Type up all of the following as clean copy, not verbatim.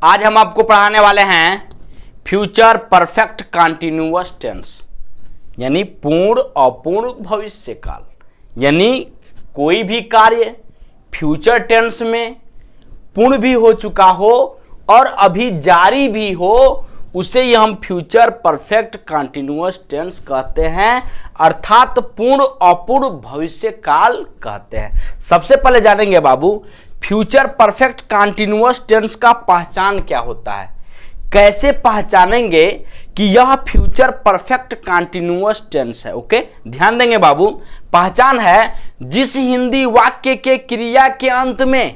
आज हम आपको पढ़ाने वाले हैं फ्यूचर परफेक्ट कंटिन्यूअस टेंस, यानी पूर्ण अपूर्ण भविष्य काल। यानी कोई भी कार्य फ्यूचर टेंस में पूर्ण भी हो चुका हो और अभी जारी भी हो, उसे ही हम फ्यूचर परफेक्ट कंटिन्यूअस टेंस कहते हैं, अर्थात पूर्ण अपूर्ण भविष्य काल कहते हैं। सबसे पहले जानेंगे बाबू, फ्यूचर परफेक्ट कंटिन्यूअस टेंस का पहचान क्या होता है, कैसे पहचानेंगे कि यह फ्यूचर परफेक्ट कंटिन्यूअस टेंस है। ओके, ध्यान देंगे बाबू। पहचान है, जिस हिंदी वाक्य के क्रिया के अंत में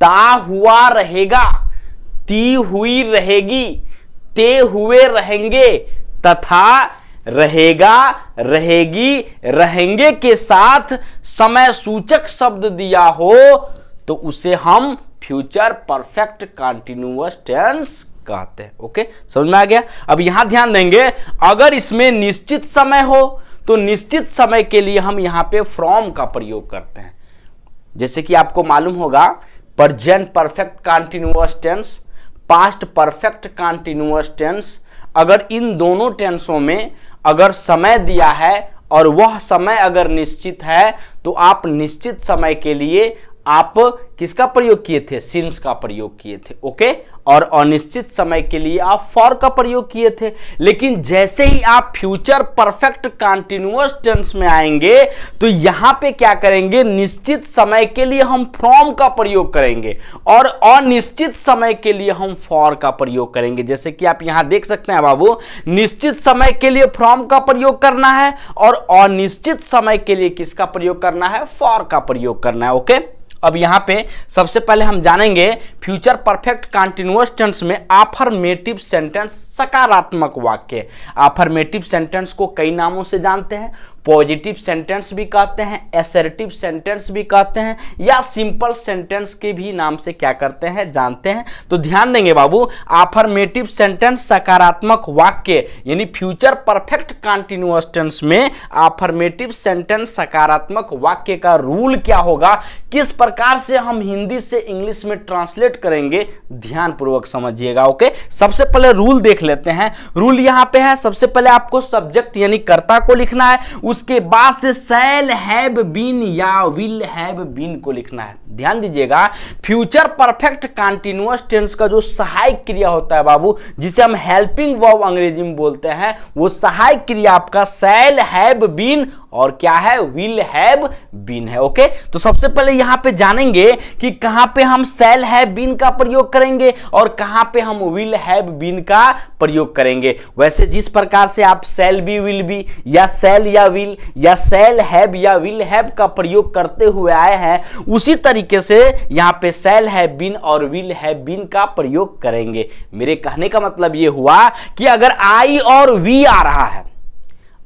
ता हुआ रहेगा, ती हुई रहेगी, ते हुए रहेंगे तथा रहेगा, रहेगी, रहेंगे के साथ समय सूचक शब्द दिया हो तो उसे हम फ्यूचर परफेक्ट कंटिन्यूअस टेंस कहते हैं। ओके, समझ में आ गया। अब यहां ध्यान देंगे, अगर इसमें निश्चित समय हो तो निश्चित समय के लिए हम यहां पे फ्रॉम का प्रयोग करते हैं। जैसे कि आपको मालूम होगा, present perfect continuous tense, past perfect continuous tense, अगर इन दोनों टेंसों में अगर समय दिया है और वह समय अगर निश्चित है तो आप निश्चित समय के लिए आप किसका प्रयोग किए थे, सिंस का प्रयोग किए थे। ओके, और अनिश्चित समय के लिए आप फॉर का प्रयोग किए थे। लेकिन जैसे ही आप फ्यूचर परफेक्ट कंटिन्यूअस टेंस में आएंगे तो यहां पे क्या करेंगे, निश्चित समय के लिए हम फ्रॉम का प्रयोग करेंगे और अनिश्चित समय के लिए हम फॉर का प्रयोग करेंगे। जैसे कि आप यहां देख सकते हैं बाबू, निश्चित समय के लिए फ्रॉम का प्रयोग करना है और अनिश्चित समय के लिए किसका प्रयोग करना है, फॉर का प्रयोग करना है। ओके, अब यहां पे सबसे पहले हम जानेंगे फ्यूचर परफेक्ट कंटिन्यूअस टेंस में अफर्मेटिव सेंटेंस, सकारात्मक वाक्य। अफर्मेटिव सेंटेंस को कई नामों से जानते हैं, पॉजिटिव सेंटेंस भी कहते हैं, असर्टिव सेंटेंस भी कहते हैं, या सिंपल सेंटेंस के भी नाम से क्या करते हैं, जानते हैं। तो ध्यान देंगे बाबू, अफर्मेटिव सेंटेंस सकारात्मक वाक्य यानी फ्यूचर परफेक्ट कंटिन्यूअस टेंस में अफर्मेटिव सेंटेंस सकारात्मक वाक्य का रूल क्या होगा, किस प्रकार से हम हिंदी से इंग्लिश में ट्रांसलेट करेंगे, ध्यान पूर्वक समझिएगा। ओके, सबसे पहले रूल देख लेते हैं। रूल यहां पे है, सबसे पहले आपको सब्जेक्ट यानी कर्ता को लिखना है, उसके बाद से शैल हैव बीन या विल हैव बीन को लिखना है। ध्यान दीजिएगा, फ्यूचर परफेक्ट कंटिन्यूअस टेंस का जो सहायक क्रिया होता है बाबू, जिसे हम हेल्पिंग वर्ब अंग्रेजी में बोलते हैं, वो सहायक क्रिया आपका शैल हैव बीन और क्या है, विल हैव बीन है। ओके, तो सबसे पहले यहां पे जानेंगे कि कहां पे हम शैल हैव बीन का प्रयोग करेंगे और कहां पे हम विल हैव बीन का प्रयोग करेंगे। वैसे जिस प्रकार से आप शैल बी, विल बी, या शैल या विल, या शैल हैव या विल हैव का प्रयोग करते हुए आए हैं, उसी तरीके से यहां पे शैल हैव बीन और विल हैव बीन का प्रयोग करेंगे। मेरे कहने का मतलब यह हुआ कि अगर आई और वी आ रहा है,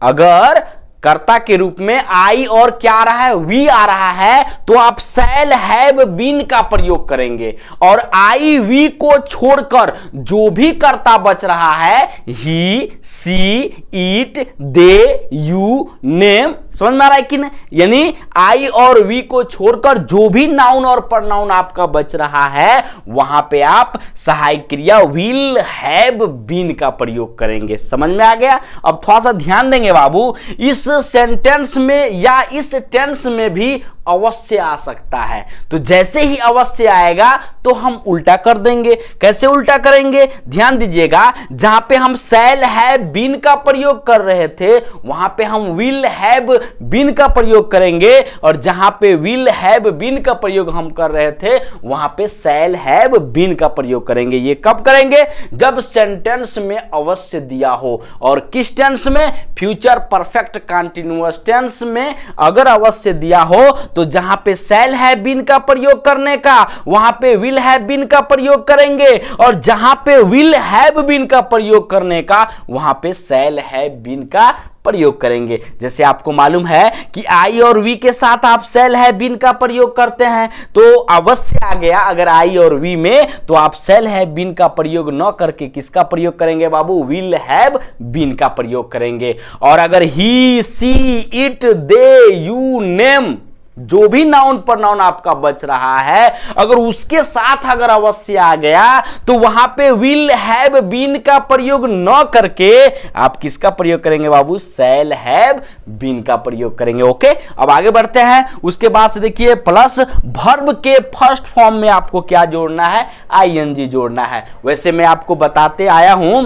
अगर कर्ता के रूप में आई और क्या आ रहा है, वी आ रहा है, तो आप शैल हैव बीन का प्रयोग करेंगे और आई वी को छोड़कर जो भी कर्ता बच रहा है, ही, सी, इट, दे, यू, नेम, समझ में आ रहा है कि नहीं, यानी आई और वी को छोड़कर जो भी नाउन और प्रोनाउन आपका बच रहा है, वहां पे आप सहायक क्रिया विल हैव बीन का प्रयोग करेंगे। समझ में आ गया। अब थोड़ा सा ध्यान देंगे बाबू, इस सेंटेंस में या इस टेंस में भी अवश्य आ सकता है, तो जैसे ही अवश्य आएगा तो हम उल्टा कर देंगे। कैसे उल्टा करेंगे, ध्यान दीजिएगा, जहां पे हम शैल हैव बीन का प्रयोग कर रहे थे वहां पे हम विल हैव बीन का प्रयोग करेंगे और जहां पे विल हैव बीन का प्रयोग हम कर रहे थे वहां पे शैल हैव बीन का प्रयोग करेंगे। ये कब करेंगे, जब सेंटेंस में अवश्य दिया हो। और किस टेंस में, फ्यूचर परफेक्ट कंटिन्यूअस टेंस में अगर अवश्य दिया हो तो जहां पे शैल हैव बीन का प्रयोग करने का वहां पे विल हैव बीन का प्रयोग करेंगे और जहां पे विल हैव बीन का प्रयोग करने का वहां पे शैल हैव बीन का प्रयोग करेंगे। जैसे आपको मालूम है कि आई और वी के साथ आप शैल हैव बीन का प्रयोग करते हैं, तो अवश्य आ गया अगर आई और वी में, तो आप शैल हैव बीन का प्रयोग न करके किसका प्रयोग करेंगे बाबू, विल हैव बीन का प्रयोग करेंगे। और अगर ही, सी, इट, दे, यू, नेम जो भी नाउन प्रोनाउन आपका बच रहा है अगर उसके साथ अगर अवश्य आ गया तो वहां पे विल हैव बीन का प्रयोग न करके आप किसका प्रयोग करेंगे बाबू, शैल हैव बीन का प्रयोग करेंगे। ओके, अब आगे बढ़ते हैं। उसके बाद से देखिए प्लस वर्ब के फर्स्ट फॉर्म में आपको क्या जोड़ना है, आईएनजी जोड़ना है। वैसे मैं आपको बताते आया हूं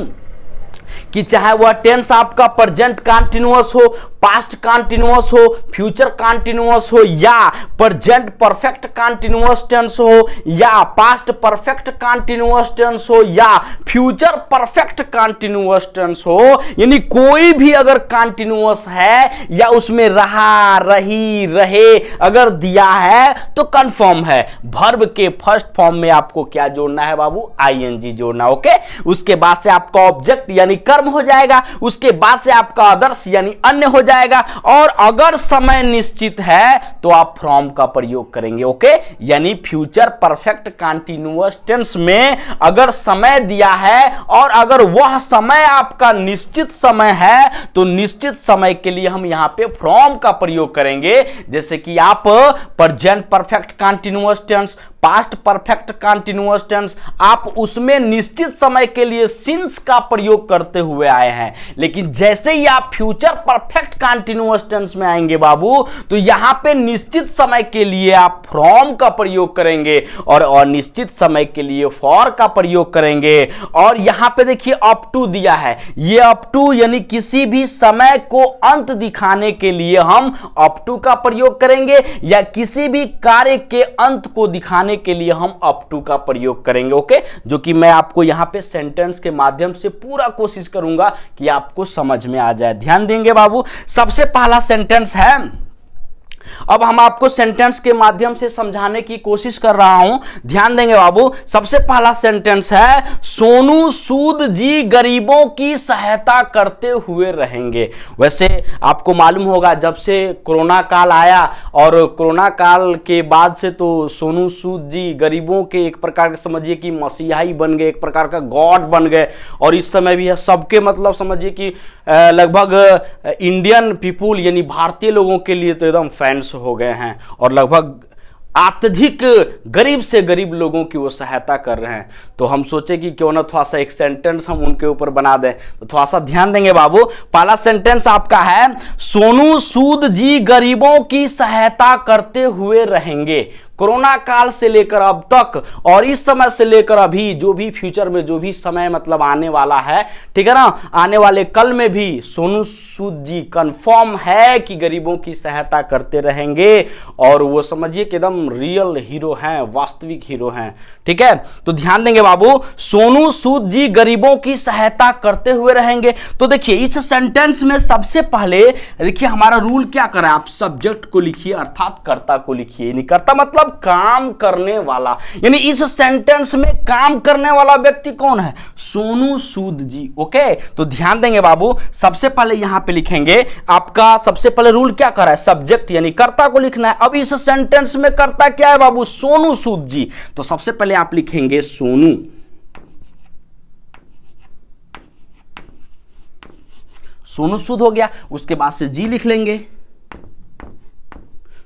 कि चाहे वह टेंस आपका प्रेजेंट कंटीन्यूअस हो, पास्ट कंटीन्यूअस हो, फ्यूचर कंटीन्यूअस हो, या प्रेजेंट परफेक्ट कंटीन्यूअस टेंस हो, या पास्ट परफेक्ट कंटीन्यूअस टेंस हो, या फ्यूचर परफेक्ट कंटीन्यूअस टेंस हो, यानी कोई भी अगर कंटीन्यूअस है या उसमें रहा, रही, रहे अगर दिया है तो कंफर्म है। वर्ब के फर्स्ट फॉर्म में आपको क्या जोड़ना है बाबू, आईएनजी जोड़ना। ओके, उसके बाद से आपका ऑब्जेक्ट यानी कर्म हो जाएगा, उसके बाद से आपका आदर्श यानी अन्य हो जाएगा, और अगर समय निश्चित है तो आप फ्रॉम का प्रयोग करेंगे। ओके, यानी फ्यूचर परफेक्ट कंटीन्यूअस टेंस में अगर समय दिया है और अगर वह समय आपका निश्चित समय है तो निश्चित समय के लिए हम यहां पे फ्रॉम का प्रयोग करेंगे। जैसे कि आप present perfect continuous tense, past perfect continuous tense, आप उसमें निश्चित समय के लिए सिंस का प्रयोग करते हुए आए हैं, लेकिन जैसे ही आप फ्यूचर परफेक्ट कंटीन्यूअस टेंस में आएंगे बाबू तो यहां पे निश्चित समय के लिए आप फ्रॉम का प्रयोग करेंगे और अनिश्चित समय के लिए फॉर का प्रयोग करेंगे। और यहां पे देखिए अप टू दिया है, ये अप टू यानी किसी भी समय को अंत दिखाने के लिए हम अप टू का प्रयोग करेंगे, या किसी भी कार्य के अंत को दिखाने के लिए हम अप टू का प्रयोग करेंगे। ओके, जो कि मैं आपको यहां पे सेंटेंस के माध्यम से पूरा कोशिश करूंगा कि आपको समझ में आ जाए। ध्यान देंगे बाबू, सबसे पहला सेंटेंस है, अब हम आपको सेंटेंस के माध्यम से समझाने की कोशिश कर रहा हूं, ध्यान देंगे बाबू। सबसे पहला सेंटेंस है, सोनू सूद जी गरीबों की सहायता करते हुए रहेंगे। वैसे आपको मालूम होगा जब से कोरोना काल आया और कोरोना काल के बाद से तो सोनू सूद जी गरीबों के एक प्रकार का समझिए कि मसीहाई बन गए, एक प्रकार का गॉड बन गए, और इस समय भी सबके मतलब समझिए कि लगभग इंडियन पीपुल यानी भारतीय लोगों के लिए तो एकदम फैंस हो गए हैं, और लगभग अत्यधिक गरीब से गरीब लोगों की वो सहायता कर रहे हैं। तो हम सोचे कि क्यों ना थोड़ा सा एक सेंटेंस हम उनके ऊपर बना दें, तो थोड़ा सा ध्यान देंगे बाबू। पहला सेंटेंस आपका है, सोनू सूद जी गरीबों की सहायता करते हुए रहेंगे। कोरोना काल से लेकर अब तक और इस समय से लेकर अभी जो भी फ्यूचर में जो भी समय मतलब आने वाला है, ठीक है ना, आने वाले कल में भी सोनू सूद जी कंफर्म है कि गरीबों की सहायता करते रहेंगे, और वो समझिए कि एकदम रियल हीरो हैं, वास्तविक हीरो हैं। ठीक है, तो ध्यान देंगे बाबू, सोनू सूद जी गरीबों की सहायता करते हुए रहेंगे। तो देखिए इस सेंटेंस में सबसे पहले देखिए हमारा रूल क्या कर रहा है, आप सब्जेक्ट को लिखिए अर्थात कर्ता को लिखिए। यानी कर्ता मतलब काम करने वाला, यानी इस सेंटेंस में काम करने वाला व्यक्ति कौन है, सोनू सूद जी। ओके, तो ध्यान देंगे बाबू, सबसे पहले यहां पे लिखेंगे आपका सबसे पहले रूल क्या कर रहा है, सब्जेक्ट यानी कर्ता को लिखना है। अब इस सेंटेंस में कर्ता क्या है बाबू, सोनू सूद जी। तो सबसे पहले आप लिखेंगे सोनू, सोनू सूद हो गया, उसके बाद से जी लिख लेंगे,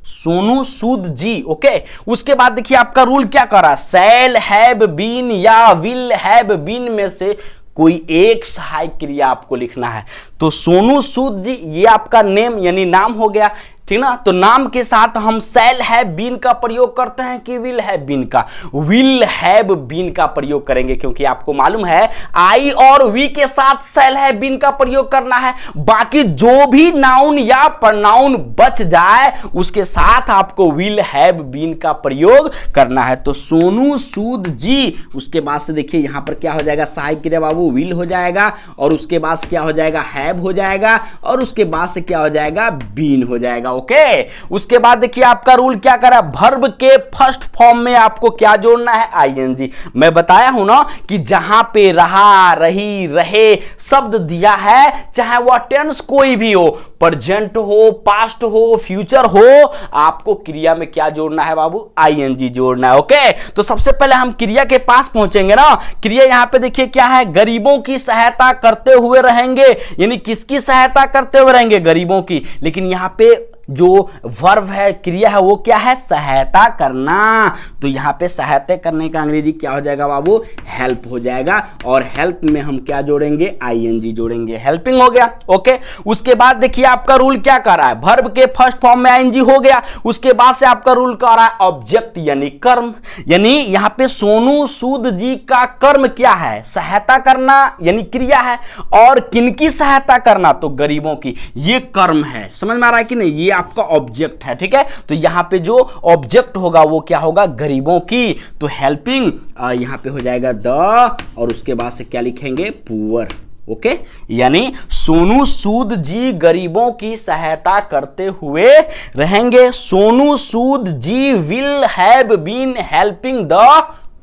सोनू सूद जी। ओके, उसके बाद देखिए आपका रूल क्या कर रहा है, शैल हैव बीन या विल हैव बीन में से कोई एक सहायक क्रिया आपको लिखना है। तो सोनू सूद जी ये आपका नेम यानी नाम हो गया, ठीक ना। तो नाम के साथ हम शैल हैव बीन का प्रयोग करते हैं कि विल हैव बीन का, विल हैव बीन का प्रयोग करेंगे, क्योंकि आपको मालूम है आई और वी के साथ शैल हैव बीन का प्रयोग करना है। बाकी जो भी नाउन या प्रनाउन बच जाए उसके साथ आपको विल हैव बीन का प्रयोग करना है। तो सोनू सूद जी, उसके बाद से देखिए यहां पर क्या हो जाएगा, सहायक क्रिया बाबू विल हो जाएगा, और उसके बाद क्या हो जाएगा, हैव हो जाएगा, और उसके बाद से क्या हो जाएगा, बीन हो जाएगा। ओके, उसके बाद देखिए आपका रूल क्या कर रहा है, वर्ब के फर्स्ट फॉर्म में आपको क्या जोड़ना है, आईएनजी। मैं बताया हूं ना कि जहां पे रहा, रही, रहे शब्द दिया है, चाहे वह टेंस कोई भी हो, प्रेजेंट हो, पास्ट हो, फ्यूचर हो, आपको क्रिया में क्या जोड़ना है बाबू, आईएनजी जोड़ना है। ओके, तो सबसे पहले हम क्रिया के पास पहुंचेंगे ना। क्रिया यहां पे देखिए क्या है, गरीबों की सहायता करते हुए रहेंगे, यानी किसकी सहायता करते हुए रहेंगे, गरीबों की। लेकिन यहां पे जो वर्ब है, क्रिया है, वो क्या है? सहायता करना। तो यहां पे सहायता करने का अंग्रेजी क्या हो जाएगा बाबू? हेल्प हो जाएगा। और हेल्प में हम क्या जोड़ेंगे? आईएनजी जोड़ेंगे, हेल्पिंग हो गया। ओके, उसके बाद देखिए आपका रूल क्या कर रहा है? वर्ब के फर्स्ट फॉर्म में आईएनजी हो गया, उसके बाद से आपका रूल कर रहा है ऑब्जेक्ट यानी कर्म। यानी यहां पे सोनू सूद जी का कर्म क्या है? सहायता करना यानी क्रिया है। और किनकी सहायता करना? तो गरीबों की, ये कर्म है। समझ में आ रहा है कि नहीं? ये आपका ऑब्जेक्ट है, ठीक है। तो यहां पे जो ऑब्जेक्ट होगा वो क्या होगा? गरीबों की। तो हेल्पिंग यहां पे हो जाएगा द, और उसके बाद से क्या लिखेंगे? पुअर। ओके, यानी सोनू सूद जी गरीबों की सहायता करते हुए रहेंगे। Sonu Sood ji will have been helping the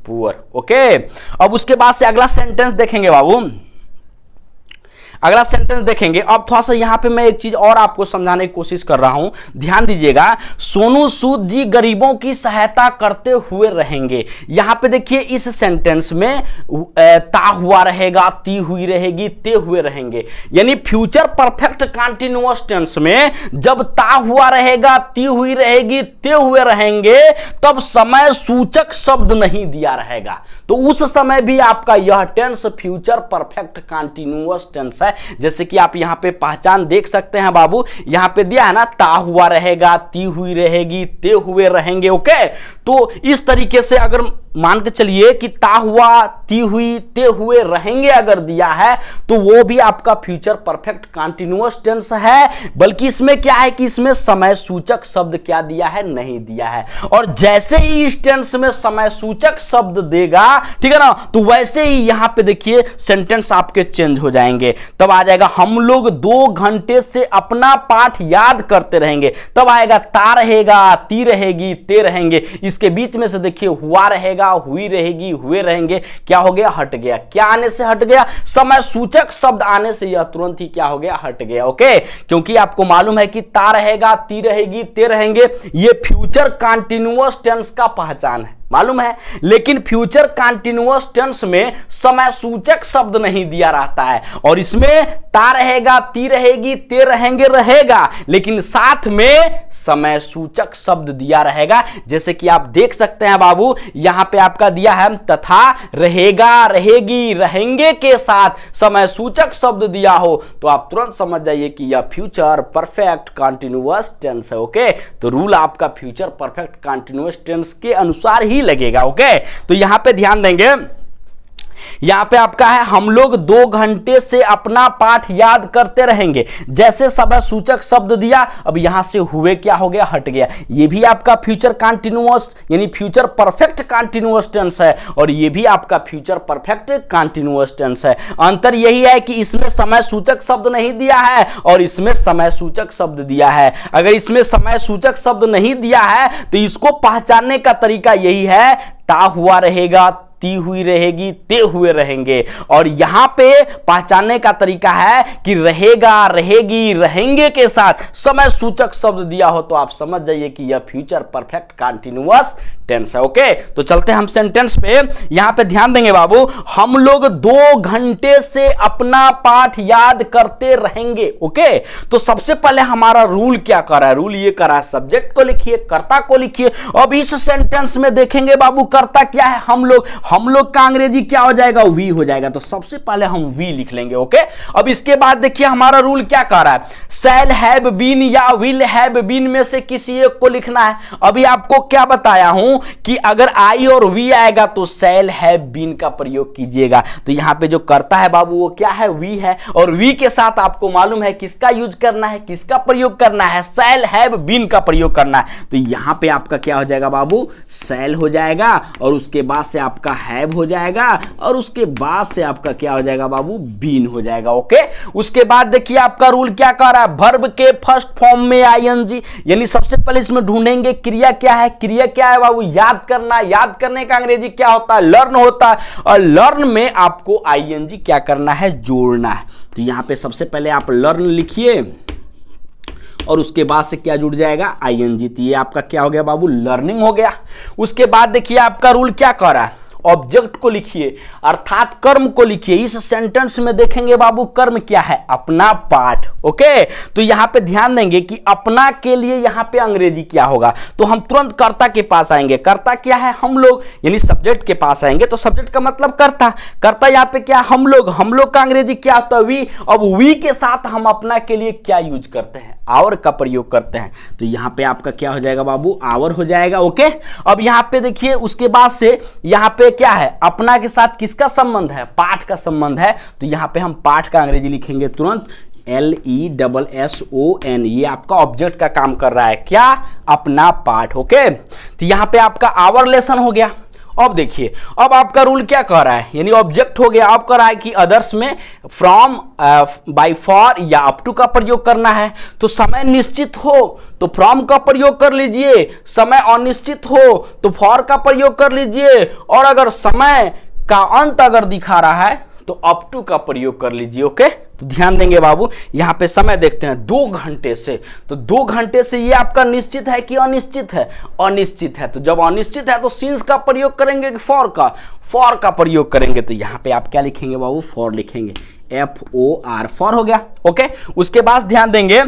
poor. Okay, अब उसके बाद से अगला सेंटेंस देखेंगे बाबू। अगला सेंटेंस देखेंगे। अब थोड़ा सा यहां पे मैं एक चीज और आपको समझाने की कोशिश कर रहा हूं, ध्यान दीजिएगा। सोनू सूद जी गरीबों की सहायता करते हुए रहेंगे। यहां पे देखिए इस सेंटेंस में ता हुआ रहेगा, ती हुई रहेगी, ते हुए रहेंगे। यानी फ्यूचर परफेक्ट कंटीन्यूअस टेंस में जब ता हुआ रहेगा, ती हुई रहेगी, ते हुए रहेंगे, तब समय सूचक शब्द नहीं दिया रहेगा। तो उस समय भी आपका यह tense future perfect continuous tense है। जैसे कि आप यहां पे पहचान देख सकते हैं बाबू, यहां पे दिया है ना, ता हुआ रहेगा, ती हुई रहेगी, ते हुए रहेंगे। ओके, तो इस तरीके से अगर मान के चलिए कि ता हुआ, ती हुई, ते हुए रहेंगे अगर दिया है, तो वो भी आपका फ्यूचर परफेक्ट कंटीन्यूअस टेंस है। बल्कि इसमें क्या है कि इसमें समय सूचक शब्द क्या दिया है? नहीं दिया है। और जैसे ही इस टेंस में समय सूचक शब्द देगा, ठीक है ना, तो वैसे ही यहां पे देखिए सेंटेंस आपके चेंज हो जाएंगे। तब आ जाएगा हम लोग 2 घंटे से अपना पाठ याद करते रहेंगे। तब आएगा ता रहेगा, ती रहेगी, ते रहेंगे। इसके बीच में से देखिए हुआ रहेगा, हुई रहेगी, हुए रहेंगे। क्या हो गया? हट गया। क्या आने से हट गया? समय सूचक शब्द आने से यह तुरंत ही क्या हो गया? हट गया। ओके, क्योंकि आपको मालूम है कि ता रहेगा, ती रहेगी, ते रहेंगे, ये फ्यूचर कंटीन्यूअस टेंस का पहचान है, मालूम है। लेकिन फ्यूचर कंटीन्यूअस टेंस में समय सूचक शब्द नहीं दिया रहता है। और इसमें ता रहेगा, ती रहेगी, ते रहेंगे रहेगा, लेकिन साथ में समय सूचक शब्द दिया रहेगा। जैसे कि आप देख सकते हैं बाबू, यहां पे आपका दिया है तथा रहेगा, रहेगी, रहेंगे के साथ समय सूचक शब्द दिया हो, तो आप तुरंत समझ जाइए कि यह फ्यूचर परफेक्ट कंटीन्यूअस टेंस है। ओके, तो रूल आपका फ्यूचर परफेक्ट कंटीन्यूअस टेंस के अनुसार ही लगेगा। ओके, तो यहां पे ध्यान देंगे, यहां पे आपका है हम लोग 2 घंटे से अपना पाठ याद करते रहेंगे। जैसे समय सूचक शब्द दिया, अब यहां से हुए क्या हो गया? हट गया। ये भी आपका फ्यूचर कंटीन्यूअस यानी फ्यूचर परफेक्ट कंटीन्यूअस टेंस है, और ये भी आपका फ्यूचर परफेक्ट कंटीन्यूअस टेंस है। अंतर यही है कि इसमें समय सूचक शब्द नहीं दिया है और इसमें समय सूचक शब्द दिया है। अगर इसमें समय सूचक शब्द नहीं दिया है तो इसको पहचानने का तरीका यही है, ता हुआ रहेगा, ती हुई रहेगी, ते हुए रहेंगे। और यहां पे पहचानने का तरीका है कि रहेगा, रहेगी, रहेंगे के साथ समय सूचक शब्द दिया हो, तो आप समझ जाइए कि यह फ्यूचर परफेक्ट कंटीन्यूअस टेंस है। ओके, तो चलते हैं हम सेंटेंस पे। यहां पे ध्यान देंगे बाबू, हम लोग 2 घंटे से अपना पाठ याद करते रहेंगे। ओके, तो सबसे पहले हमारा रूल क्या कर रहा है? रूल ये कर रहा है सब्जेक्ट को लिखिए, कर्ता को लिखिए। अब इस सेंटेंस में देखेंगे बाबू, कर्ता क्या है? हम लोग का अंग्रेजी क्या हो जाएगा? वी हो जाएगा। तो सबसे पहले हम वी लिख लेंगे। ओके, अब इसके बाद देखिए हमारा रूल क्या कर रहा है? शैल हैव बीन या विल हैव बीन में से किसी एक को लिखना है। अभी आपको क्या बताया हूं कि अगर आई और वी आएगा तो शैल हैव बीन का प्रयोग कीजिएगा। तो यहां पे जो करता है बाबू वो क्या है? वी है। और वी के साथ आपको मालूम है किसका यूज करना है, किसका प्रयोग करना है? शैल हैव बीन का प्रयोग करना है। तो यहां पे आपका क्या हो जाएगा बाबू? शैल हो जाएगा, और उसके बाद से आपका हैव हो जाएगा, और उसके बाद से आपका क्या हो जाएगा बाबू? बीन हो जाएगा। ओके, उसके बाद देखिए आपका रूल क्या कर रहा है? वर्ब के फर्स्ट फॉर्म में आईएनजी, यानी सबसे पहले इसमें ढूंढेंगे क्रिया क्या है। क्रिया क्या है बाबू? याद करना। याद करने का अंग्रेजी क्या होता है? लर्न होता है। और लर्न में आपको आईएनजी क्या करना है? जोड़ना है। तो यहां पे सबसे पहले आप लर्न लिखिए, और उसके बाद से क्या जुड़ जाएगा? आईएनजी। तो ये आपका क्या हो गया बाबू? लर्निंग हो गया। उसके बाद देखिए आपका रूल क्या कर रहा है? ऑब्जेक्ट को लिखिए अर्थात कर्म को लिखिए। इस सेंटेंस में देखेंगे बाबू कर्म क्या है, अपना पाठ। ओके, तो यहां पे ध्यान देंगे कि अपना के लिए यहां पे अंग्रेजी क्या होगा, तो हम तुरंत कर्ता के पास आएंगे। कर्ता क्या है, हम लोग, यानी सब्जेक्ट के पास आएंगे तो सब्जेक्ट का मतलब कर्ता, कर्ता यहां पे क्या, हम लोग का अंग्रेजी क्या होता है, वी। अब वी के साथ हम अपना के लिए क्या यूज करते हैं, आवर का प्रयोग करते हैं। तो यहां पे आपका क्या हो जाएगा बाबू, आवर हो जाएगा। ओके, अब यहां पे देखिए उसके बाद से यहां पे क्या है, अपना के साथ किसका संबंध है, पाठ का संबंध है। तो यहां पे हम पाठ का अंग्रेजी लिखेंगे तुरंत LESSON। ये आपका ऑब्जेक्ट का काम कर रहा है, क्या, अपना पाठ। ओके, तो यहां पे आपका आवर लेसन हो गया। अब देखिए, अब आपका रूल क्या कह रहा है, यानी ऑब्जेक्ट हो गया। अब कह रहा है कि अदर्स में फ्रॉम, बाय, फॉर या अप टू का प्रयोग करना है। तो समय निश्चित हो तो फ्रॉम का प्रयोग कर लीजिए, समय अनिश्चित हो तो फॉर का प्रयोग कर लीजिए, और अगर समय का अंत अगर दिखा रहा है तो अप टू का प्रयोग कर लीजिए। ओके, तो ध्यान देंगे बाबू, यहां पे समय देखते हैं 2 घंटे से, तो 2 घंटे से ये आपका निश्चित है कि अनिश्चित है, अनिश्चित है। तो जब अनिश्चित है तो सिंस का प्रयोग करेंगे कि फॉर का, फॉर का प्रयोग करेंगे। तो यहां पे आप क्या लिखेंगे बाबू, फॉर लिखेंगे, FOR, फॉर हो गया। ओके, उसके बाद ध्यान देंगे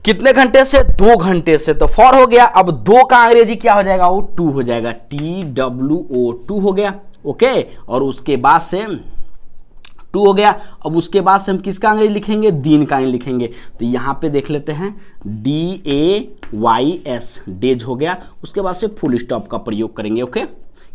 कितने घंटे से, 2 घंटे से, तो फॉर हो गया। अब 2 का अंग्रेजी क्या हो जाएगा, वो 2 हो जाएगा, TWO, 2 हो गया। ओके, और उसके बाद से 2 हो गया। अब उसके बाद से हम किसका अंग्रेजी लिखेंगे, दिन का अंग्रेजी लिखेंगे। तो यहाँ पे देख लेते हैं DAYS, डेज हो गया। उसके बाद से फुल स्टॉप का प्रयोग करेंगे। ओके,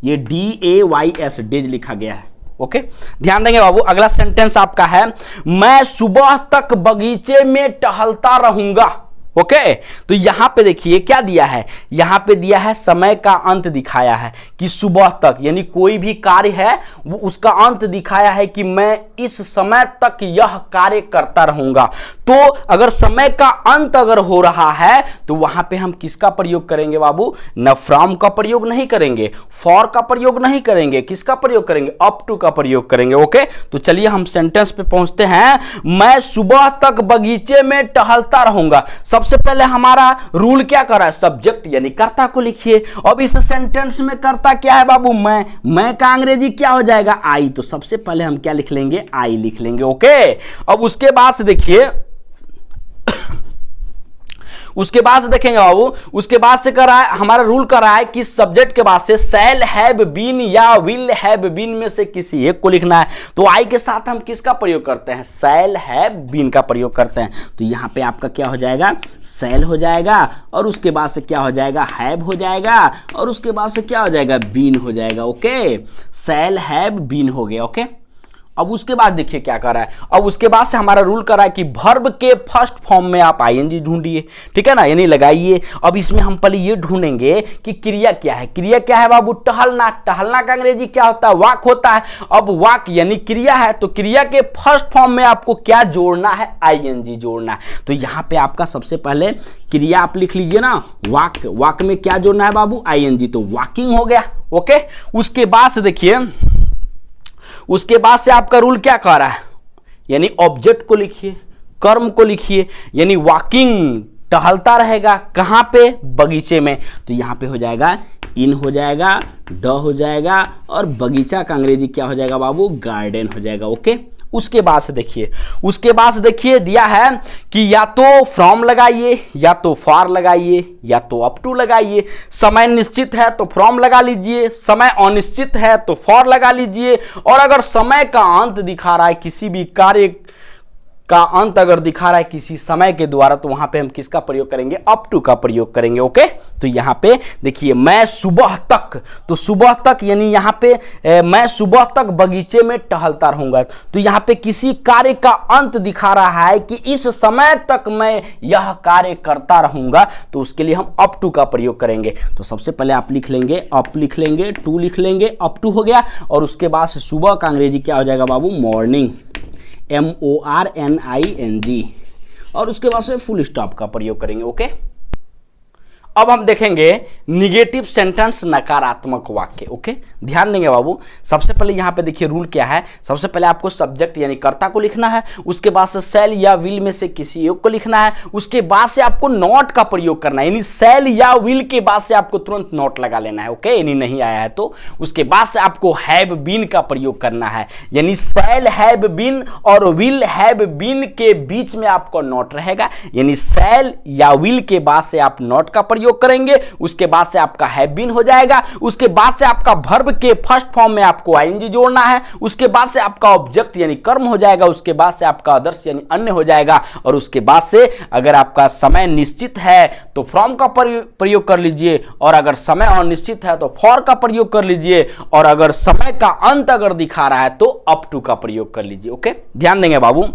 ये DAYS, डेज लिखा गया है। ओके, ध्यान देंगे बाबू, अगला सेंटेंस आपका है, मैं सुबह तक बगीचे में टहलता रहूंगा। ओके, तो यहां पे देखिए क्या दिया है, यहां पे दिया है समय का अंत दिखाया है कि सुबह तक, यानी कोई भी कार्य है वो उसका अंत दिखाया है कि मैं इस समय तक यह कार्य करता रहूंगा। तो अगर समय का अंत अगर हो रहा है तो वहां पे हम किसका प्रयोग करेंगे बाबू, न फ्रॉम का प्रयोग नहीं करेंगे, फॉर का प्रयोग नहीं करेंगे, किसका प्रयोग करेंगे, अप टू का प्रयोग करेंगे। ओके, तो चलिए हम सेंटेंस पे पहुंचते हैं, मैं सुबह तक बगीचे में टहलता रहूंगा। सबसे पहले हमारा रूल क्या कर रहा है, सब्जेक्ट यानी कर्ता को लिखिए। अब इस सेंटेंस में कर्ता क्या है बाबू, मैं का अंग्रेजी क्या हो जाएगा, आई। तो सबसे पहले हम क्या लिख लेंगे, आई लिख लेंगे। ओके, अब उसके बाद से देखिए उसके बाद से देखेंगे बाबू, उसके बाद से कर रहा है, हमारा रूल कर रहा है कि सब्जेक्ट के बाद से शैल हैव बीन या विल हैव बीन में से किसी एक को लिखना है। तो आई के साथ हम किसका प्रयोग करते हैं, शैल हैव बीन का प्रयोग करते हैं। तो यहां पे आपका क्या हो जाएगा, शैल हो जाएगा, और उसके बाद से क्या हो जाएगा, हैव हो जाएगा, और उसके बाद से क्या हो जाएगा, बीन हो जाएगा। ओके, शैल हैव बीन हो गया। ओके, अब उसके बाद देखिए क्या कर रहा है, अब उसके बाद से हमारा रूल कर रहा है कि वर्ब के फर्स्ट फॉर्म में आप आईएनजी ढूंढिए, ठीक है ना, यानी लगाइए। अब इसमें हम पहले ये ढूंढेंगे कि क्रिया क्या है, क्रिया क्या है बाबू, टहलना। टहलना का अंग्रेजी क्या होता है, वॉक होता है। अब वॉक यानी क्रिया है, तो क्रिया के फर्स्ट फॉर्म में आपको क्या जोड़ना है, आईएनजी जोड़ना है। तो यहां पे आपका सबसे पहले क्रिया आप लिख लीजिए ना, वॉक, वॉक में क्या जोड़ना है बाबू, आईएनजी, तो वॉकिंग हो गया। ओके, उसके बाद से देखिए, उसके बाद से आपका रूल क्या कह रहा है, यानी ऑब्जेक्ट को लिखिए, कर्म को लिखिए, यानी वॉकिंग, टहलता रहेगा, कहां पे, बगीचे में। तो यहां पे हो जाएगा इन हो जाएगा, द हो जाएगा, और बगीचा का अंग्रेजी क्या हो जाएगा बाबू, गार्डन हो जाएगा। ओके, उसके बाद से देखिए, उसके बाद से देखिए दिया है कि या तो फ्रॉम लगाइए, या तो फॉर लगाइए, या तो अप टू लगाइए। समय निश्चित है तो फ्रॉम लगा लीजिए, समय अनिश्चित है तो फॉर लगा लीजिए, और अगर समय का अंत दिखा रहा है, किसी भी कार्य का अंत अगर दिखा रहा है किसी समय के द्वारा, तो वहां पे हम किसका प्रयोग करेंगे, अप टू का प्रयोग करेंगे। ओके, तो यहां पे देखिए, मैं सुबह तक, तो सुबह तक यानी यहां पे मैं सुबह तक बगीचे में टहलता रहूंगा। तो यहां पे किसी कार्य का अंत दिखा रहा है कि इस समय तक मैं यह कार्य करता रहूंगा, तो उसके लिए हम अप टू का प्रयोग करेंगे। तो सबसे पहले आप लिख लेंगे, अप लिख लेंगे, टू लिख लेंगे, अप टू हो गया, और उसके बाद से सुबह का अंग्रेजी क्या हो जाएगा बाबू, मॉर्निंग, MORNING, और उसके बाद से फुल स्टॉप का प्रयोग करेंगे। ओके, अब हम देखेंगे निगेटिव सेंटेंस, नकारात्मक वाक्य। ओके, ध्यान देंगे बाबू। सबसे पहले यहाँ पे देखिए रूल क्या है। सबसे पहले आपको सब्जेक्ट यानी कर्ता को लिखना है, उसके बाद से शैल या विल में से किसी एक को लिखना है, उसके बाद से आपको नॉट का प्रयोग करना है, यानी शैल या विल के बाद से आपको तुरंत नॉट लगा लेना है। ओके, यानी नहीं आया है तो उसके बाद से आपको हैव बीन का प्रयोग करना है, यानी शैल हैव बीन और विल हैव बीन के बीच में आपको नॉट रहेगा, यानी शैल या विल के बाद से आप नॉट का प्रयोग करेंगे, उसके बाद से आपका हैव बीन हो जाएगा, उसके बाद से आपका वर्ब के फर्स्ट फॉर्म में आपको आईएनजी जोड़ना है, उसके बाद से आपका ऑब्जेक्ट यानी कर्म हो जाएगा, उसके बाद से आपका अदर्स यानी अन्य हो जाएगा, और उसके बाद से अगर आपका समय निश्चित है तो फ्रॉम का प्रयोग कर लीजिए, और अगर समय अनिश्चित है तो फॉर का प्रयोग कर लीजिए, और अगर समय का अंत अगर दिखा रहा है तो अप टू का प्रयोग कर लीजिए। ओके, ध्यान देंगे बाबू।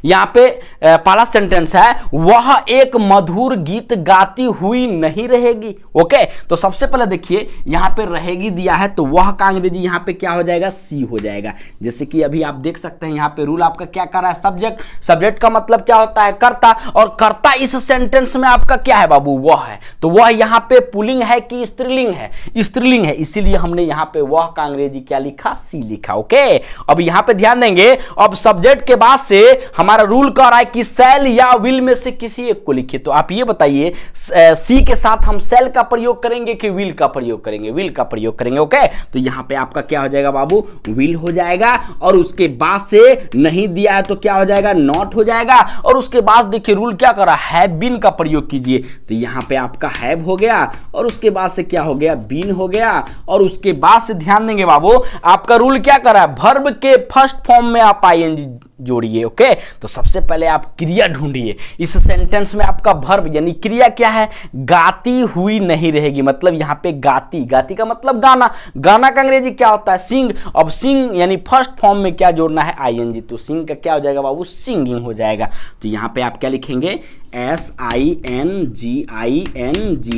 यहां पे पहला सेंटेंस है, वह एक मधुर गीत गाती हुई नहीं रहेगी। ओके, तो सबसे पहले देखिए यहां पे रहेगी दिया है, तो वह का अंग्रेजी यहां पे क्या हो जाएगा, सी हो जाएगा। जैसे कि अभी आप देख सकते हैं यहां पे रूल आपका क्या कर रहा है, सब्जेक्ट। सब्जेक्ट का मतलब क्या होता है, कर्ता, और कर्ता इस सेंटेंस में आपका क्या है बाबू, वह है। तो वह यहां पे पुल्लिंग है कि स्त्रीलिंग है, स्त्रीलिंग है, इसीलिए हमने यहां पे वह का अंग्रेजी क्या लिखा, सी लिखा। ओके, अब यहां पे ध्यान देंगे, अब सब्जेक्ट के बाद से हमारा रूल कह रहा है कि शैल या विल में से किसी एक को लिखिए। तो आप ये बताइए, सी के साथ हम शैल का प्रयोग करेंगे कि विल का प्रयोग करेंगे, विल का प्रयोग करेंगे। ओके, तो यहां पे आपका क्या हो जाएगा बाबू, विल हो जाएगा, और उसके बाद से नहीं दिया है तो क्या हो जाएगा, नॉट हो जाएगा, और उसके बाद देखिए रूल क्या कर रहा है, हैव बीन का प्रयोग कीजिए। तो यहां पे आपका हैव हो गया, और उसके बाद से क्या हो गया, बीन हो गया, और उसके बाद से ध्यान देंगे बाबू, आपका रूल क्या कर रहा है, वर्ब के फर्स्ट फॉर्म में आप आईएनजी जोड़िए। ओके, तो सबसे पहले आप क्रिया ढूंढिए। इस सेंटेंस में आपका वर्ब यानी क्रिया क्या है, गाती हुई नहीं रहेगी, मतलब यहां पे गाती, गाती का मतलब गाना, गाना का अंग्रेजी क्या होता है, सिंग। अब सिंग यानी फर्स्ट फॉर्म में क्या जोड़ना है, आईएनजी, तो सिंग का क्या हो जाएगा बाबू, सिंगिंग हो जाएगा। तो यहां पे आप क्या लिखेंगे, SINGING,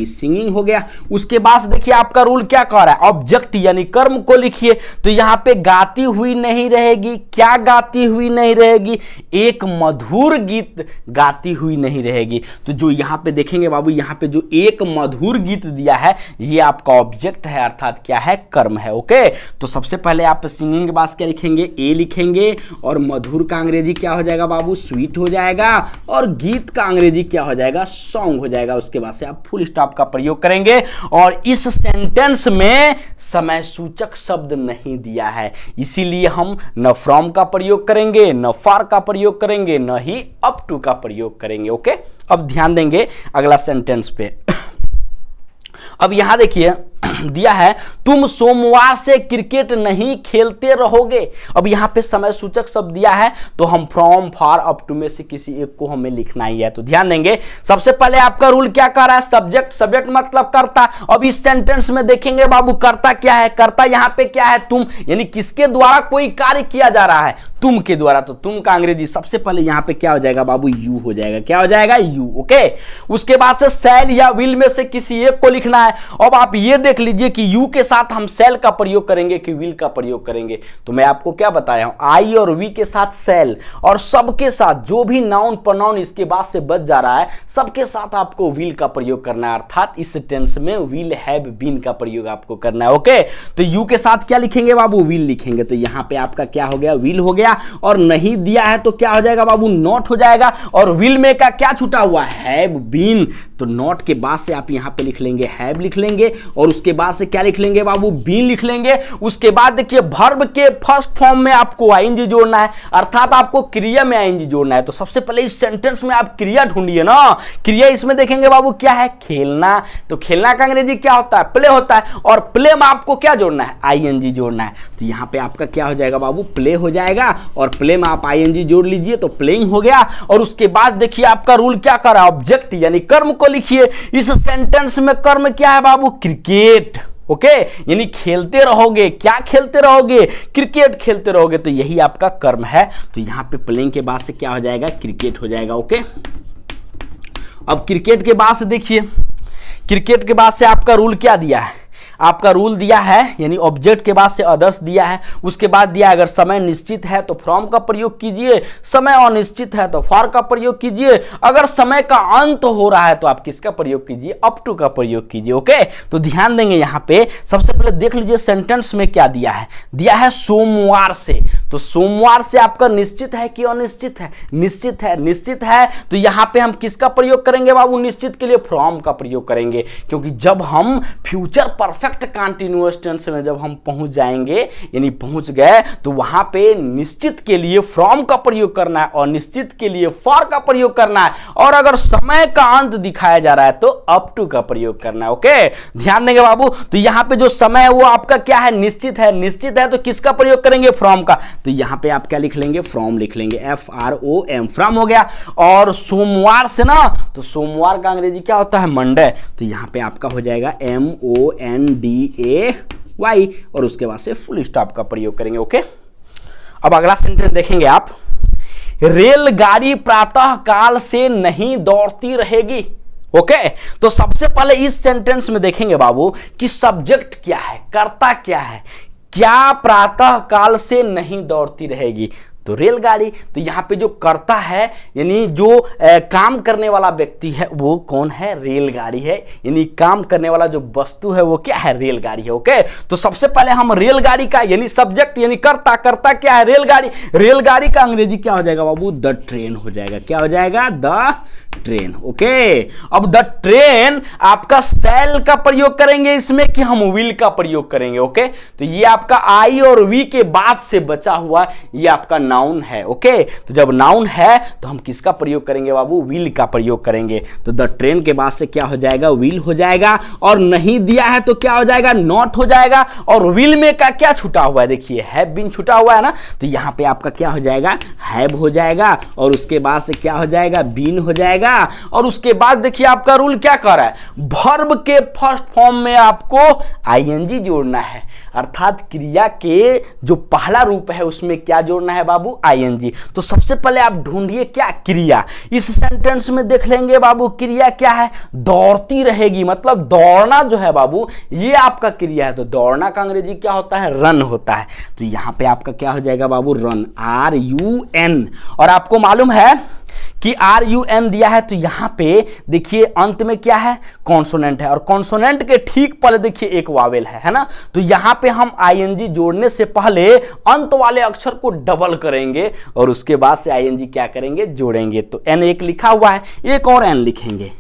सिंगिंग हो गया। उसके बाद देखिए आपका रूल क्या कह रहा है, ऑब्जेक्ट यानी कर्म को लिखिए। तो यहां पे गाती हुई नहीं रहेगी, क्या गाती हुई नहीं रहेगी, एक मधुर गीत गाती हुई नहीं रहेगी। तो जो यहां पे देखेंगे बाबू, यहां पे जो एक मधुर गीत दिया है ये आपका ऑब्जेक्ट है, अर्थात क्या है, कर्म है। ओके, तो सबसे पहले आप सिंगिंग के बाद क्या लिखेंगे, ए लिखेंगे, और मधुर का अंग्रेजी क्या हो जाएगा बाबू, स्वीट हो जाएगा, और गीत का अंग्रेजी क्या हो जाएगा, सॉन्ग हो जाएगा। उसके बाद से आप फुल स्टॉप का प्रयोग करेंगे, और इस सेंटेंस में समय सूचक शब्द नहीं दिया है, इसीलिए हम न फ्रॉम का प्रयोग करेंगे, न फॉर का प्रयोग करेंगे, न ही अप टू का प्रयोग करेंगे। ओके, अब ध्यान देंगे अगला सेंटेंस पे। अब यहां देखिए दिया है, तुम सोमवार से क्रिकेट नहीं खेलते रहोगे। अब यहां पे समय सूचक शब्द दिया है, तो हम फ्रॉम, फॉर, अप टू में से किसी एक को हमें लिखना ही है। तो ध्यान देंगे, सबसे पहले आपका रूल क्या कर रहा है, सब्जेक्ट, सब्जेक्ट मतलब कर्ता। अब इस सेंटेंस में देखेंगे बाबू, कर्ता क्या है, कर्ता यहां पे क्या है, तुम, यानी किसके द्वारा कोई कार्य किया जा रहा है, तुम के द्वारा। तो तुम का अंग्रेजी सबसे पहले यहां पे क्या हो जाएगा बाबू, यू हो जाएगा, क्या हो जाएगा, यू। ओके, उसके बाद से शैल या विल में से किसी एक को लिखना है। अब आप ये देख लीजिए कि यू के साथ हम शैल का प्रयोग करेंगे कि विल का प्रयोग करेंगे। तो मैं आपको क्या बताया हूं, आई और वी के साथ शैल, और सबके साथ जो भी नाउन प्रोनाउन इसके बाद से बच जा रहा है सबके साथ आपको विल का प्रयोग करना है, अर्थात इस टेंस में विल, हैव, बीन का प्रयोग आपको करना है। ओके, तो यू के साथ क्या लिखेंगे बाबू, विल लिखेंगे। तो यहां पे आपका क्या हो गया, विल हो गया, और नहीं दिया है तो क्या हो जाएगा बाबू, नॉट हो जाएगा, और विल में का क्या छूटा हुआ है, हैव बीन। तो नॉट के बाद से आप यहां पे लिख लेंगे हैव लिख लेंगे, और उसके बाद से क्या लिख लेंगे बाबू, बीन लिख लेंगे। उसके बाद देखिए वर्ब के फर्स्ट फॉर्म में आपको आईएनजी जोड़ना है, अर्थात आपको क्रिया में आईएनजी जोड़ना है। तो सबसे पहले इस सेंटेंस में आप क्रिया ढूंढिए ना, क्रिया इसमें देखेंगे बाबू क्या है, खेलना। तो खेलना का अंग्रेजी क्या होता है, प्ले होता है, और प्ले में आपको क्या जोड़ना है, आईएनजी जोड़ना है। तो यहां पे आपका क्या हो जाएगा बाबू, प्ले हो जाएगा, और प्ले में आप आईएनजी जोड़ लीजिए तो प्लेइंग हो गया। और उसके बाद देखिए आपका रूल क्या कर रहा है, ऑब्जेक्ट यानी कर्म को लिखिए। इस सेंटेंस में कर्म क्या है बाबू, क्रिकेट। ओके, यानी खेलते रहोगे, क्या खेलते रहोगे, क्रिकेट खेलते रहोगे, तो यही आपका कर्म है। तो यहां पे प्लेइंग के बाद से क्या हो जाएगा, क्रिकेट हो जाएगा। ओके, अब क्रिकेट के बाद से देखिए, क्रिकेट के बाद से आपका रूल क्या दिया है, आपका रूल दिया है, यानी ऑब्जेक्ट के बाद से अदर्स दिया है, उसके बाद दिया अगर समय निश्चित है तो फ्रॉम का प्रयोग कीजिए, समय अनिश्चित है तो फॉर का प्रयोग कीजिए, अगर समय का अंत हो रहा है तो आप किसका प्रयोग कीजिए, अप टू का प्रयोग कीजिए। ओके, तो ध्यान देंगे यहां पे सबसे पहले देख लीजिए सेंटेंस में क्या दिया है, दिया है सोमवार से। तो सोमवार से आपका निश्चित है कि अनिश्चित है, निश्चित है, निश्चित है तो यहां पे हम किसका प्रयोग करेंगे बाबू, निश्चित के लिए फ्रॉम का प्रयोग करेंगे, क्योंकि जब हम फ्यूचर परफेक्ट कंटीन्यूअस टेंस में जब हम पहुंच जाएंगे यानी पहुंच गए तो वहां पे निश्चित के लिए फ्रॉम का प्रयोग करना है और निश्चित के लिए फॉर का प्रयोग करना है, और अगर समय का अंत दिखाया जा रहा है तो अप टू का प्रयोग करना है। ओके, ध्यान देंगे बाबू, तो यहां पे जो समय है वो आपका क्या है, निश्चित है, निश्चित है तो किसका प्रयोग करेंगे, फ्रॉम का। तो यहां पे आप क्या लिख लेंगे, फ्रॉम लिख लेंगे, FROM, फ्रॉम हो गया। और सोमवार से ना, तो सोमवार का अंग्रेजी क्या होता है, मंडे, तो यहां पे आपका हो जाएगा MONDAY, और उसके बाद से फुल स्टॉप का प्रयोग करेंगे। ओके, अब अगला सेंटेंस देखेंगे आप, रेलगाड़ी प्रातः काल से नहीं दौड़ती रहेगी। ओके, तो सबसे पहले इस सेंटेंस में देखेंगे बाबू कि सब्जेक्ट क्या है, कर्ता क्या है, क्या प्रातः काल से नहीं दौड़ती रहेगी, तो रेलगाड़ी। तो यहाँ पे जो कर्ता है यानी जो काम करने वाला व्यक्ति है वो कौन है, रेलगाड़ी है, यानी काम करने वाला जो वस्तु है वो क्या है, रेलगाड़ी है। ओके, तो सबसे पहले हम रेलगाड़ी का यानी सब्जेक्ट यानी कर्ता, कर्ता क्या है, रेलगाड़ी, रेलगाड़ी का अंग्रेजी क्या हो जाएगा बाबू, द ट्रेन हो जाएगा, क्या हो जाएगा, द ट्रेन। ओके, अब द ट्रेन आपका सेल का प्रयोग करेंगे इसमें कि हम व्हील का प्रयोग करेंगे। ओके, तो ये आपका आई और वी के बाद से बचा हुआ ये आपका नाउन है। ओके, तो जब नाउन है तो हम किसका प्रयोग करेंगे बाबू, व्हील का प्रयोग करेंगे। तो द ट्रेन के बाद से क्या हो जाएगा, व्हील हो जाएगा, और नहीं दिया है तो क्या हो जाएगा, नॉट हो जाएगा, और व्हील में का क्या छुटा हुआ है, देखिए हैव बीन छुटा हुआ है ना, तो यहां पे आपका क्या हो जाएगा, हैव हो जाएगा, और उसके बाद से क्या हो जाएगा, बीन हो जाएगा, और उसके बाद देखिए आपका रूल क्या कर रहा है, वर्ब के फर्स्ट फॉर्म में आपको आईएनजी जोड़ना है, अर्थात क्रिया के जो पहला रूप है उसमें क्या जोड़ना है बाबू, आईएनजी। तो सबसे पहले आप ढूंढिए क्या क्रिया, इस सेंटेंस में देख लेंगे बाबू क्रिया क्या है, दौड़ती रहेगी, मतलब दौड़ना जो है बाबू ये आपका क्रिया है, तो दौड़ना का अंग्रेजी क्या होता है, रन होता है। तो यहां पे आपका क्या हो जाएगा बाबू, रन, RUN, और आपको मालूम है कि RUN दिया है तो यहां पे देखिए अंत में क्या है, कॉन्सोनेंट है, और कॉन्सोनेंट के ठीक पहले देखिए एक वावेल है ना, तो यहां पे हम आईएनजी जोड़ने से पहले अंत वाले अक्षर को डबल करेंगे और उसके बाद से आईएनजी क्या करेंगे, जोड़ेंगे। तो N एक लिखा हुआ है, एक और N लिखेंगे,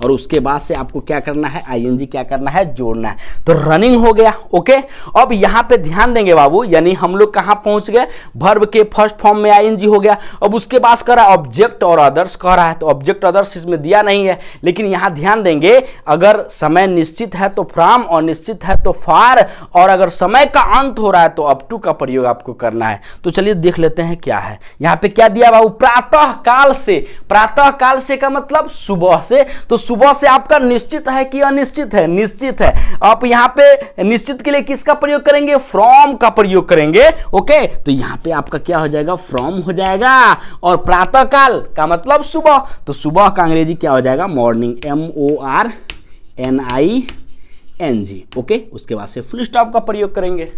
और उसके बाद से आपको क्या करना है, आईएनजी क्या करना है, जोड़ना है, तो रनिंग हो गया। ओके, अब यहां पे ध्यान देंगे बाबू, यानी हम लोग कहां पहुंच गए, वर्ब के फर्स्ट फॉर्म में आईएनजी हो गया। अब उसके बाद कह रहा है ऑब्जेक्ट और अदर्स कह रहा है, तो ऑब्जेक्ट अदर्स इसमें दिया नहीं है, लेकिन यहां ध्यान देंगे अगर समय निश्चित है तो फ्रॉम, और निश्चित है तो फॉर, और अगर समय का अंत हो रहा है तो अप टू का प्रयोग आपको करना है। तो चलिए देख लेते हैं क्या है, यहां पे क्या दिया बाबू, प्रातः काल से, प्रातः काल से का मतलब सुबह से, तो सुबह से आपका निश्चित है कि अनिश्चित है, निश्चित है। आप यहां पे निश्चित के लिए किसका प्रयोग करेंगे, फ्रॉम का प्रयोग करेंगे। ओके, तो यहां पे आपका क्या हो जाएगा, फ्रॉम हो जाएगा, और प्रातः काल का मतलब सुबह, तो सुबह का अंग्रेजी क्या हो जाएगा, मॉर्निंग, MORNING। ओके, उसके बाद से फुल स्टॉप का प्रयोग करेंगे।